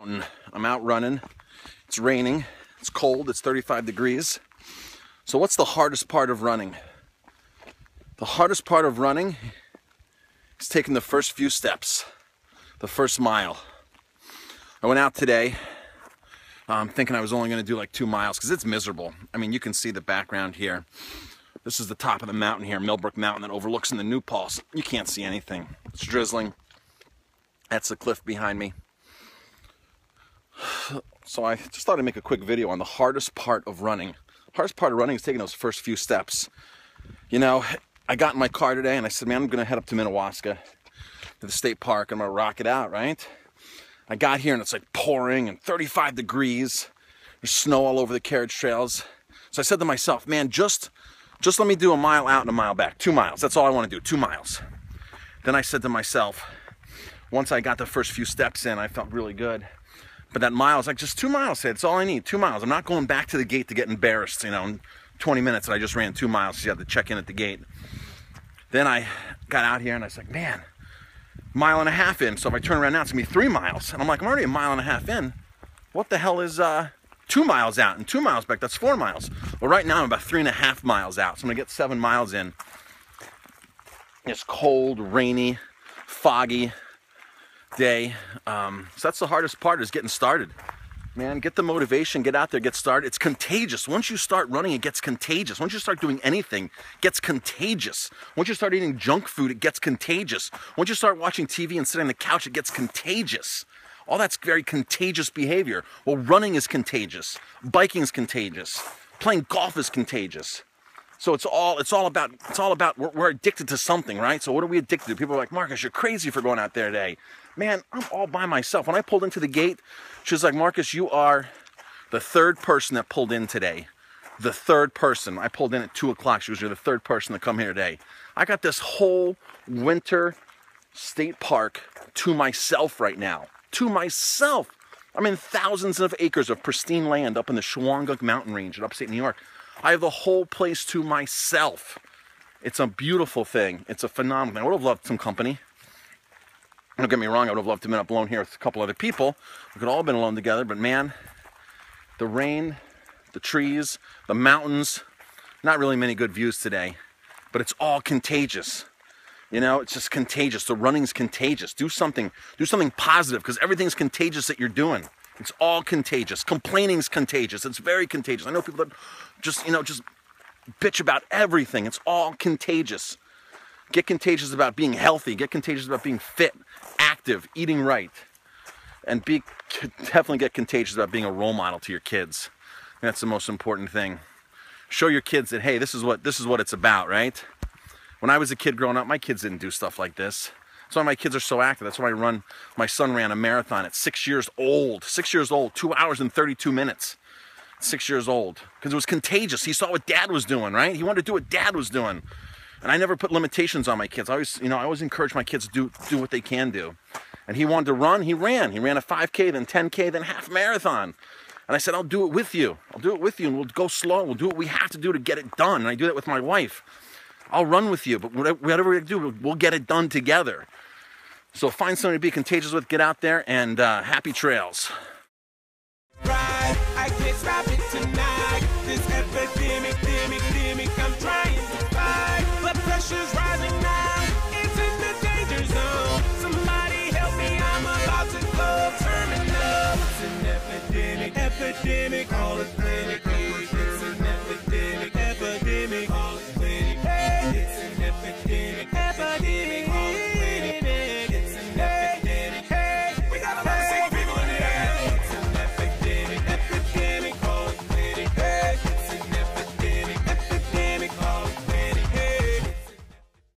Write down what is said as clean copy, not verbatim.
I'm out running. It's raining. It's cold. It's 35 degrees. So what's the hardest part of running? The hardest part of running is taking the first few steps, the first mile. I went out today thinking I was only going to do like 2 miles because it's miserable. I mean, you can see the background here. This is the top of the mountain here, Millbrook Mountain, that overlooks in the New Paltz. You can't see anything. It's drizzling. That's the cliff behind me. So I just thought I'd make a quick video on the hardest part of running. The hardest part of running is taking those first few steps. You know, I got in my car today and I said, man, I'm going to head up to Minnewaska, to the state park. I'm going to rock it out, right? I got here and it's like pouring and 35 degrees. There's snow all over the carriage trails. So I said to myself, man, just let me do a mile out and a mile back. 2 miles. That's all I want to do, 2 miles. Then I said to myself, once I got the first few steps in, I felt really good. But that mile, I was like, just 2 miles. That's all I need, 2 miles. I'm not going back to the gate to get embarrassed, you know, in 20 minutes that I just ran 2 miles because you have to check in at the gate. Then I got out here and I was like, man, 1.5 miles in. So if I turn around now, it's going to be 3 miles. And I'm like, I'm already 1.5 miles in. What the hell is 2 miles out and 2 miles back? That's 4 miles. Well, right now I'm about 3.5 miles out. So I'm going to get 7 miles in. It's cold, rainy, foggy day. So that's the hardest part, is getting started. Man, get the motivation, get out there, get started. It's contagious. Once you start running, it gets contagious. Once you start doing anything, it gets contagious. Once you start eating junk food, it gets contagious. Once you start watching TV and sitting on the couch, it gets contagious. All that's very contagious behavior. Well, running is contagious. Biking is contagious. Playing golf is contagious. So it's all about we're addicted to something, right? So what are we addicted to? People are like, Marcus, you're crazy for going out there today. Man, I'm all by myself. When I pulled into the gate, she was like, Marcus, you are the third person that pulled in today. The third person. I pulled in at 2 o'clock. She was, you're the third person to come here today. I got this whole winter state park to myself right now. To myself. I'm in thousands of acres of pristine land up in the Shawangunk mountain range in upstate New York. I have the whole place to myself. It's a beautiful thing. It's a phenomenal thing. I would have loved some company. Don't get me wrong, I would have loved to have been up alone here with a couple other people. We could all have been alone together, but man, the rain, the trees, the mountains, not really many good views today, but it's all contagious. You know, it's just contagious. The running's contagious. Do something positive, because everything's contagious that you're doing. It's all contagious. Complaining's contagious. It's very contagious. I know people that just bitch about everything. It's all contagious. Get contagious about being healthy. Get contagious about being fit, active, eating right. And definitely get contagious about being a role model to your kids. That's the most important thing. Show your kids that, hey, this is what it's about, right? When I was a kid growing up, my kids didn't do stuff like this. That's why my kids are so active. That's why my son ran a marathon at 6 years old. 6 years old, 2 hours and 32 minutes. 6 years old. Because it was contagious. He saw what dad was doing, right? He wanted to do what dad was doing. And I never put limitations on my kids. I always encourage my kids to do what they can do. And he wanted to run, he ran. He ran a 5K, then 10K, then half marathon. And I said, I'll do it with you. I'll do it with you, and we'll go slow. We'll do what we have to do to get it done. And I do that with my wife. I'll run with you, but whatever we do, we'll get it done together. So find something to be contagious with, get out there, and happy trails. Right, I can't stop it tonight. This epidemic, I'm trying to fight. Blood pressure's rising now.